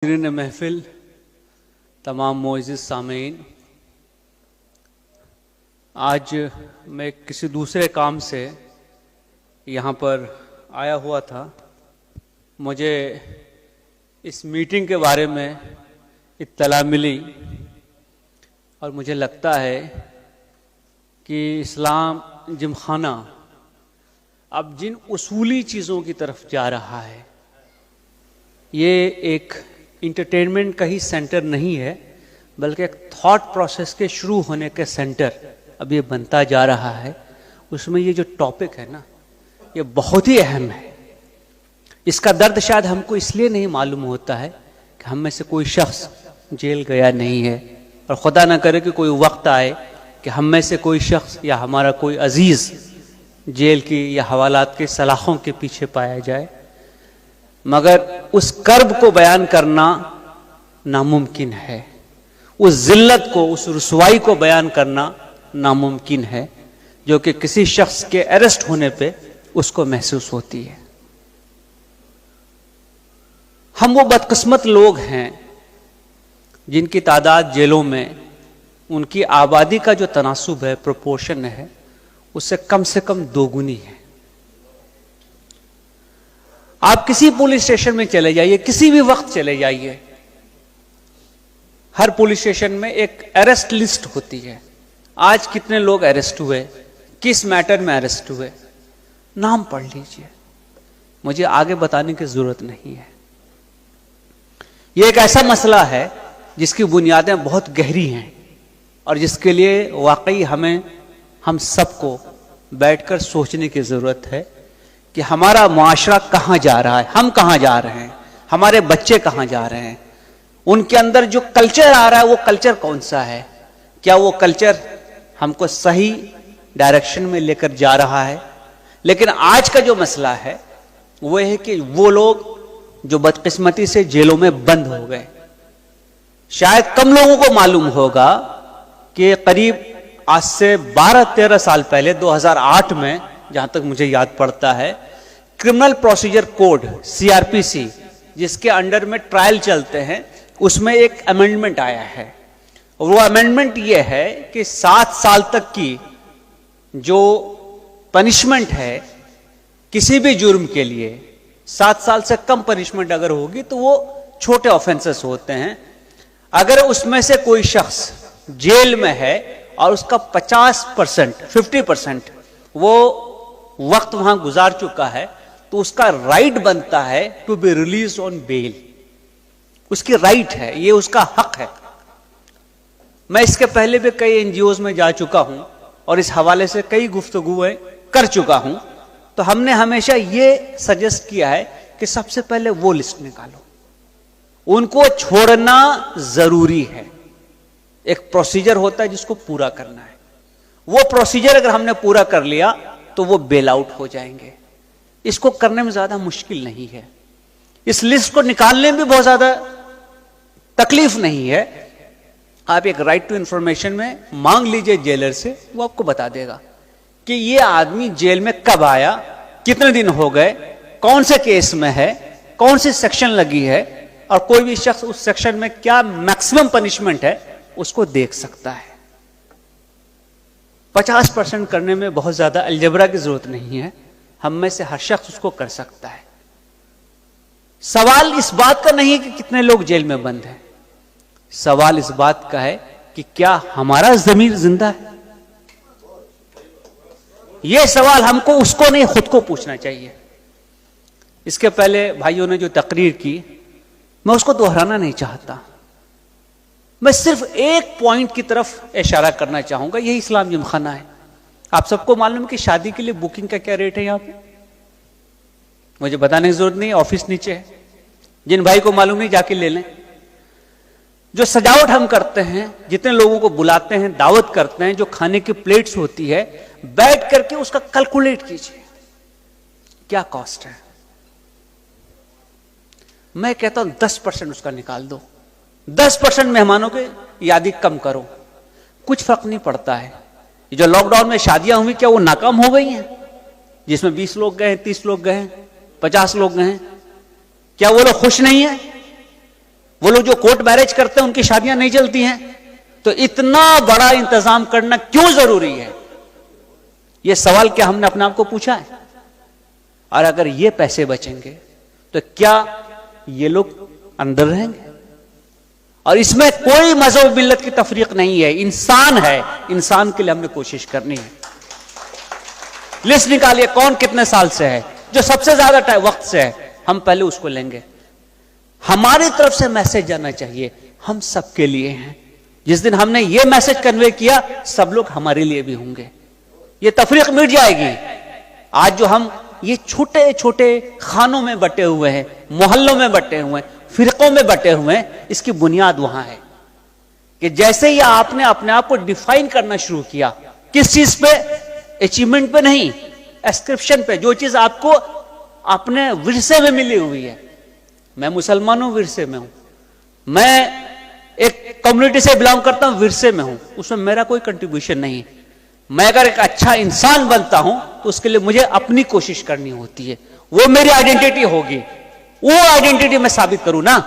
حاضرین محفل، تمام معزز سامعین، آج میں کسی دوسرے کام سے یہاں پر آیا ہوا تھا۔ مجھے اس میٹنگ کے بارے میں اطلاع ملی اور مجھے لگتا ہے کہ اسلام جم خانہ اب جن اصولی چیزوں کی طرف جا رہا ہے، یہ ایک انٹرٹینمنٹ کا ہی سینٹر نہیں ہے، بلکہ ایک تھاٹ پروسیس کے شروع ہونے کے سینٹر اب یہ بنتا جا رہا ہے۔ اس میں یہ جو ٹاپک ہے نا، یہ بہت ہی اہم ہے۔ اس کا درد شاید ہم کو اس لیے نہیں معلوم ہوتا ہے کہ ہم میں سے کوئی شخص جیل گیا نہیں ہے، اور خدا نہ کرے کہ کوئی وقت آئے کہ ہم میں سے کوئی شخص یا ہمارا کوئی عزیز جیل کی یا حوالات کے سلاخوں کے پیچھے پایا جائے، مگر اس کرب کو بیان کرنا ناممکن ہے، اس ذلت کو، اس رسوائی کو بیان کرنا ناممکن ہے جو کہ کسی شخص کے اریسٹ ہونے پہ اس کو محسوس ہوتی ہے۔ ہم وہ بدقسمت لوگ ہیں جن کی تعداد جیلوں میں ان کی آبادی کا جو تناسب ہے، پروپورشن ہے، اس سے کم دوگنی ہے۔ آپ کسی پولیس اسٹیشن میں چلے جائیے، کسی بھی وقت چلے جائیے، ہر پولیس اسٹیشن میں ایک اریسٹ لسٹ ہوتی ہے۔ آج کتنے لوگ اریسٹ ہوئے، کس میٹر میں اریسٹ ہوئے، نام پڑھ لیجئے، مجھے آگے بتانے کی ضرورت نہیں ہے۔ یہ ایک ایسا مسئلہ ہے جس کی بنیادیں بہت گہری ہیں، اور جس کے لیے واقعی ہم سب کو بیٹھ کر سوچنے کی ضرورت ہے کہ ہمارا معاشرہ کہاں جا رہا ہے، ہم کہاں جا رہے ہیں، ہمارے بچے کہاں جا رہے ہیں، ان کے اندر جو کلچر آ رہا ہے وہ کلچر کون سا ہے، کیا وہ کلچر ہم کو صحیح ڈائریکشن میں لے کر جا رہا ہے۔ لیکن آج کا جو مسئلہ ہے وہ ہے کہ وہ لوگ جو بدقسمتی سے جیلوں میں بند ہو گئے، شاید کم لوگوں کو معلوم ہوگا کہ قریب آج سے 12-13 سال پہلے 2008 میں، جہاں تک مجھے یاد پڑتا ہے، کرمنل پروسیجر کوڈ CRPC جس کے انڈر میں ٹرائل چلتے ہیں، اس میں ایک امینڈمنٹ آیا ہے۔ وہ امینڈمنٹ یہ ہے کہ 7 سال تک کی جو پنشمنٹ ہے کسی بھی جرم کے لیے، 7 سال سے کم پنشمنٹ اگر ہوگی تو وہ چھوٹے آفینسز ہوتے ہیں۔ اگر اس میں سے کوئی شخص جیل میں ہے اور اس کا 50% وہ وقت وہاں گزار چکا ہے، تو اس کا رائٹ بنتا ہے ٹو بی ریلیز آن بیل۔ اس کی رائٹ ہے، یہ اس کا حق ہے۔ میں اس کے پہلے بھی کئی NGOs میں جا چکا ہوں اور اس حوالے سے کئی گفتگویں کر چکا ہوں، تو ہم نے ہمیشہ یہ سجیسٹ کیا ہے کہ سب سے پہلے وہ لسٹ نکالو، ان کو چھوڑنا ضروری ہے۔ ایک پروسیجر ہوتا ہے جس کو پورا کرنا ہے، وہ پروسیجر اگر ہم نے پورا کر لیا تو وہ بیل آؤٹ ہو جائیں گے۔ اس کو کرنے میں زیادہ مشکل نہیں ہے، اس لسٹ کو نکالنے میں بہت زیادہ تکلیف نہیں ہے۔ آپ ایک رائٹ ٹو انفارمیشن میں مانگ لیجئے جیلر سے، وہ آپ کو بتا دے گا کہ یہ آدمی جیل میں کب آیا، کتنے دن ہو گئے، کون سے کیس میں ہے، کون سی سیکشن لگی ہے، اور کوئی بھی شخص اس سیکشن میں کیا میکسیمم پنشمنٹ ہے اس کو دیکھ سکتا ہے۔ 50% کرنے میں بہت زیادہ الجبرا کی ضرورت نہیں ہے، ہم میں سے ہر شخص اس کو کر سکتا ہے۔ سوال اس بات کا نہیں کہ کتنے لوگ جیل میں بند ہیں، سوال اس بات کا ہے کہ کیا ہمارا ضمیر زندہ ہے۔ یہ سوال ہم کو اس کو نہیں، خود کو پوچھنا چاہیے۔ اس کے پہلے بھائیوں نے جو تقریر کی، میں اس کو دہرانا نہیں چاہتا، میں صرف ایک پوائنٹ کی طرف اشارہ کرنا چاہوں گا، یہی اسلام جم خانہ ہے۔ آپ سب کو معلوم ہے کہ شادی کے لیے بکنگ کا کیا ریٹ ہے یہاں پہ، مجھے بتانے کی ضرورت نہیں، آفس نیچے ہے، جن بھائی کو معلوم نہیں جا کے لے لیں۔ جو سجاوٹ ہم کرتے ہیں، جتنے لوگوں کو بلاتے ہیں، دعوت کرتے ہیں، جو کھانے کی پلیٹس ہوتی ہے، بیٹھ کر کے اس کا کیلکولیٹ کیجیے کیا کاسٹ ہے۔ میں کہتا ہوں 10% اس کا نکال دو، 10% مہمانوں کے یادی کم کرو، کچھ فرق نہیں پڑتا ہے۔ جو لاک ڈاؤن میں شادیاں ہوئی، کیا وہ ناکام ہو گئی ہیں؟ جس میں 20 لوگ گئے، 30 لوگ گئے، 50 لوگ گئے، کیا وہ لوگ خوش نہیں ہیں؟ وہ لوگ جو کورٹ میرج کرتے ہیں ان کی شادیاں نہیں چلتی ہیں. تو اتنا بڑا انتظام کرنا کیوں ضروری ہے؟ یہ سوال کیا ہم نے اپنے آپ کو پوچھا ہے؟ اور اگر یہ پیسے بچیں گے تو کیا یہ لوگ اندر رہیں گے؟ اور اس میں کوئی مذہب ملت کی تفریق نہیں ہے، انسان ہے، انسان کے لیے ہم نے کوشش کرنی ہے. لسٹ نکالیے کون کتنے سال سے ہے، جو سب سے زیادہ وقت سے ہے، ہم پہلے اس کو لیں گے. ہماری طرف سے میسج جانا چاہیے، ہم سب کے لیے ہیں. جس دن ہم نے یہ میسج کنوے کیا، سب لوگ ہمارے لیے بھی ہوں گے. یہ تفریق مٹ جائے گی. آج جو ہم یہ چھوٹے چھوٹے خانوں میں بٹے ہوئے ہیں، محلوں میں بٹے ہوئے ہیں، فرقوں میں بٹے ہوئے ہیں، اس کی بنیاد وہاں ہے کہ جیسے ہی آپ نے اپنے آپ کو ڈیفائن کرنا شروع کیا، کس چیز پہ؟ اچیومنٹ پہ نہیں، اسکرپشن پہ. جو چیز آپ کو اپنے ورثے میں ملی ہوئی ہے. میں مسلمان ہوں، ورثے میں ہوں. میں ایک کمیونٹی سے بلانگ کرتا ہوں، ورثے میں ہوں. اس میں میرا کوئی کنٹریبیوشن نہیں. میں اگر ایک اچھا انسان بنتا ہوں تو اس کے لیے مجھے اپنی کوشش کرنی ہوتی ہے. وہ میری آئیڈینٹی ہوگی، وہ آئیڈینٹی میں ثابت کروں نا.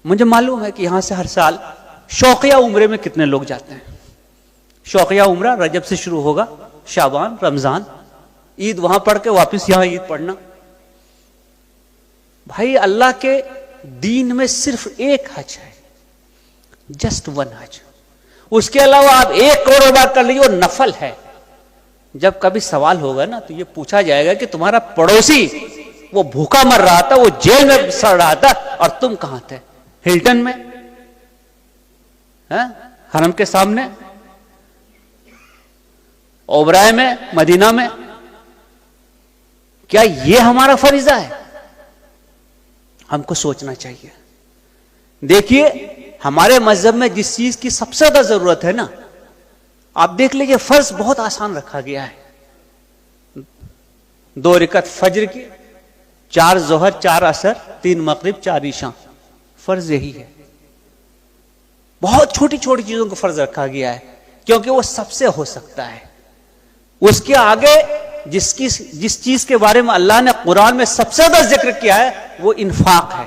مجھے معلوم ہے کہ یہاں سے ہر سال شوقیہ عمرے میں کتنے لوگ جاتے ہیں. شوقیہ عمرہ رجب سے شروع ہوگا، شعبان، رمضان، عید وہاں پڑھ کے واپس یہاں عید پڑھنا. بھائی اللہ کے دین میں صرف ایک حج ہے، جسٹ ون حج. اس کے علاوہ آپ 1 کروڑ بار کر لیجیے، وہ نفل ہے. جب کبھی سوال ہوگا نا تو یہ پوچھا جائے گا کہ تمہارا پڑوسی وہ بھوکا مر رہا تھا، وہ جیل میں سڑ رہا تھا، اور تم کہاں تھے؟ ہلٹن میں، حرم کے سامنے، اوبرائے میں، مدینہ میں. کیا یہ ہمارا فریضہ ہے؟ ہم کو سوچنا چاہیے. دیکھیے ہمارے مذہب میں جس چیز کی سب سے زیادہ ضرورت ہے نا، آپ دیکھ لیجئے، فرض بہت آسان رکھا گیا ہے. 2 رکعت فجر کی، 4 ظہر، 4 عصر، 3 مغرب، 4 عشاء. فرض یہی ہے. بہت چھوٹی چھوٹی چیزوں کو فرض رکھا گیا ہے کیونکہ وہ سب سے ہو سکتا ہے. اس کے آگے جس چیز کے بارے میں اللہ نے قرآن میں سب سے زیادہ ذکر کیا ہے وہ انفاق ہے.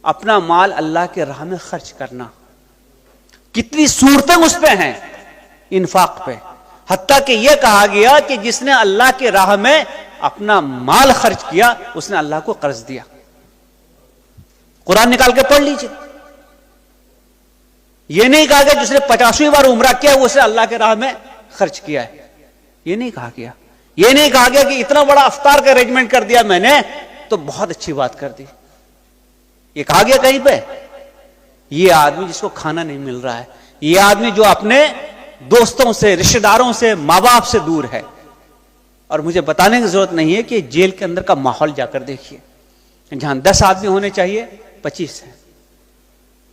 اپنا مال اللہ کے راہ میں خرچ کرنا. کتنی صورتیں اس پہ ہیں انفاق پہ. حتیٰ کہ یہ کہا گیا کہ جس نے اللہ کے راہ میں اپنا مال خرچ کیا اس نے اللہ کو قرض دیا. قرآن نکال کے پڑھ لیجئے. یہ نہیں کہا گیا جس نے 50ویں بار عمرہ کیا وہ اسے اللہ کے راہ میں خرچ کیا ہے. یہ نہیں کہا گیا. یہ نہیں کہا گیا کہ اتنا بڑا افطار کا ارینجمنٹ کر دیا میں نے تو بہت اچھی بات کر دی. یہ کہا گیا کہیں پہ؟ یہ آدمی جس کو کھانا نہیں مل رہا ہے، یہ آدمی جو اپنے دوستوں سے، رشتہ داروں سے، ماں باپ سے دور ہے. اور مجھے بتانے کی ضرورت نہیں ہے کہ جیل کے اندر کا ماحول جا کر دیکھیے. جہاں 10 آدمی ہونے چاہیے 25 ہیں،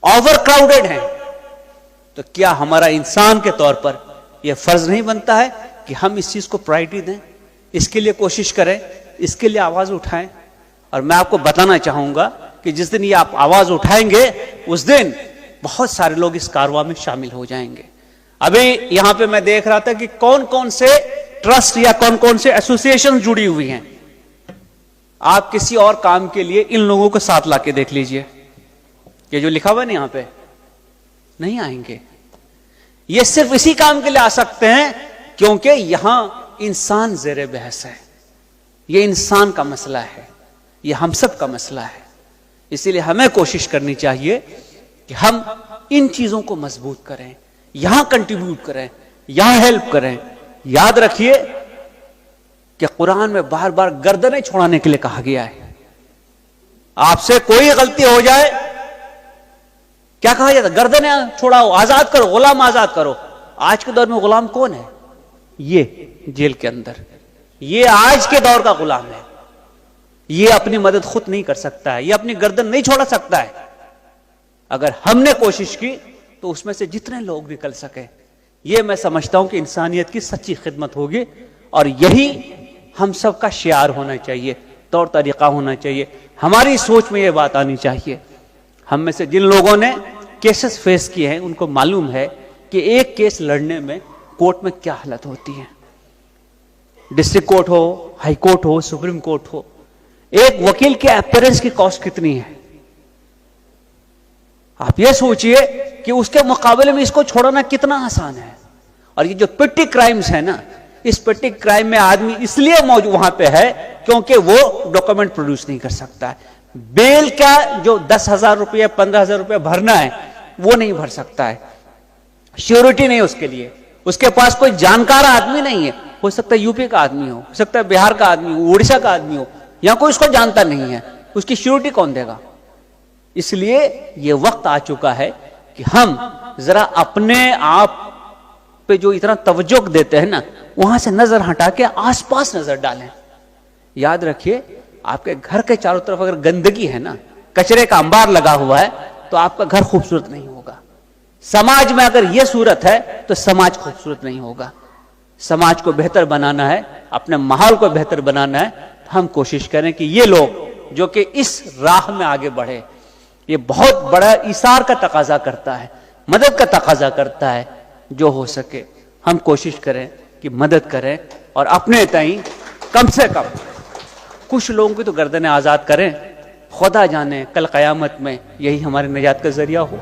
اوور کراؤڈڈ ہیں. تو کیا ہمارا انسان کے طور پر یہ فرض نہیں بنتا ہے کہ ہم اس چیز کو پرائرٹی دیں، اس کے لیے کوشش کریں، اس کے لیے آواز اٹھائیں؟ اور میں آپ کو بتانا چاہوں گا کہ جس دن یہ آپ آواز اٹھائیں گے اس دن بہت سارے لوگ اس کارواں میں شامل ہو جائیں گے. ابھی یہاں پہ میں دیکھ رہا تھا کہ کون کون سے ٹرسٹ یا کون کون سے ایسوسیشن جڑی ہوئی ہیں. آپ کسی اور کام کے لیے ان لوگوں کو ساتھ لا کے دیکھ لیجئے. یہ جو لکھا ہوا ہے نا یہاں پہ، نہیں آئیں گے. یہ صرف اسی کام کے لیے آ سکتے ہیں کیونکہ یہاں انسان زیر بحث ہے. یہ انسان کا مسئلہ ہے، یہ ہم سب کا مسئلہ ہے. اسی لیے ہمیں کوشش کرنی چاہیے کہ ہم ان چیزوں کو مضبوط کریں، یہاں کنٹریبیوٹ کریں، یہاں ہیلپ کریں. یاد رکھیے کہ قرآن میں بار بار گردنیں چھوڑانے کے لیے کہا گیا ہے. آپ سے کوئی غلطی ہو جائے کیا کہا جاتا ہے؟ گردنیں چھوڑاؤ، آزاد کرو، غلام آزاد کرو. آج کے دور میں غلام کون ہے؟ یہ جیل کے اندر، یہ آج کے دور کا غلام ہے. یہ اپنی مدد خود نہیں کر سکتا ہے، یہ اپنی گردن نہیں چھوڑا سکتا ہے. اگر ہم نے کوشش کی تو اس میں سے جتنے لوگ نکل سکے، یہ میں سمجھتا ہوں کہ انسانیت کی سچی خدمت ہوگی. اور یہی ہم سب کا شعار ہونا چاہیے، طور طریقہ ہونا چاہیے. ہماری سوچ میں یہ بات آنی چاہیے. ہم میں سے جن لوگوں نے کیسز فیس کیے ہیں ان کو معلوم ہے کہ ایک کیس لڑنے میں کورٹ میں کیا حالت ہوتی ہے. ڈسٹرکٹ کورٹ ہو، ہائی کورٹ ہو، سپریم کورٹ ہو، ایک وکیل کے اپیرنس کی کاسٹ کتنی ہے؟ آپ یہ سوچئے کہ اس کے مقابلے میں اس کو چھوڑنا کتنا آسان ہے. اور یہ جو پیٹی کرائمز ہے نا، اس پیٹی کرائم میں آدمی اس لیے موجود وہاں پہ ہے کیونکہ وہ ڈاکومنٹ پروڈیوس نہیں کر سکتا ہے. بیل کا جو 10,000 روپیہ 15,000 روپیہ بھرنا ہے وہ نہیں بھر سکتا ہے، شیورٹی نہیں اس کے لیے، اس کے پاس کوئی جانکار آدمی نہیں ہے. ہو سکتا ہے یو پی کا آدمی ہو سکتا ہے بہار کا آدمی ہو، اڑیسہ کا آدمی ہو، یا کوئی اس کو جانتا نہیں ہے، اس کی شیورٹی کون دے گا؟ اس لیے یہ وقت آ چکا ہے کہ ہم ذرا اپنے آپ پہ جو اتنا توجہ دیتے ہیں نا، وہاں سے نظر ہٹا کے آس پاس نظر ڈالیں. یاد رکھیے، آپ کے گھر کے چاروں طرف اگر گندگی ہے نا، کچرے کا انبار لگا ہوا ہے، تو آپ کا گھر خوبصورت نہیں ہوگا. سماج میں اگر یہ صورت ہے تو سماج خوبصورت نہیں ہوگا. سماج کو بہتر بنانا ہے، اپنے ماحول کو بہتر بنانا ہے، تو ہم کوشش کریں کہ یہ لوگ جو کہ اس راہ میں آگے بڑھے، یہ بہت بڑا ایثار کا تقاضا کرتا ہے، مدد کا تقاضا کرتا ہے. جو ہو سکے ہم کوشش کریں کہ مدد کریں، اور اپنے تئیں کم سے کم کچھ لوگوں کی تو گردنیں آزاد کریں. خدا جانے کل قیامت میں یہی ہمارے نجات کا ذریعہ ہو.